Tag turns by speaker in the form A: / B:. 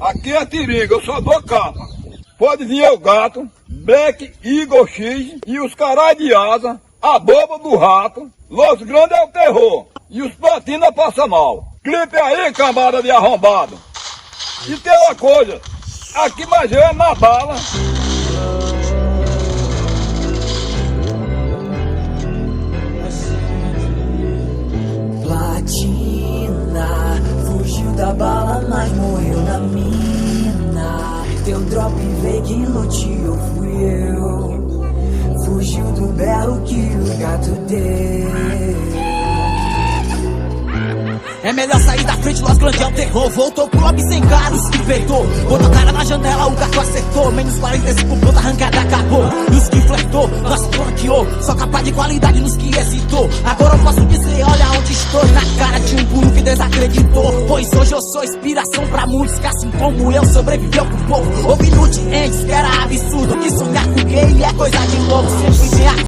A: Aqui é Tiringa, eu só dou capa. Pode vir o gato, Black Eagle X e os carai de asa, a boba do rato, Los Grandes é o terror e os platina passa mal. Clipe aí, cambada de arrombado. E tem uma coisa, aqui mais eu é na bala.
B: Platina, fugiu da bala, mas morreu na mina. Teu drop veio que loteou, fui eu. Fugiu do berro que o gato deu.
C: É melhor sair da frente, Los Grandes é o terror. Voltou pro lobby sem cara, se peitou. Botou a cara na janela, o gato acertou. Menos 45 pontos, arrancada acabou. E os que flertou, nós flanqueou. Só capaz de qualidade nos que hesitou. Agora eu posso dizer, olha onde estou. Na cara de um burro que desacreditou. Pois hoje eu sou inspiração pra muitos que assim como eu sobreviveu com pouco. Ouvi nutrientes que era absurdo, que sonhar com gay é coisa de louco. Sempre tem a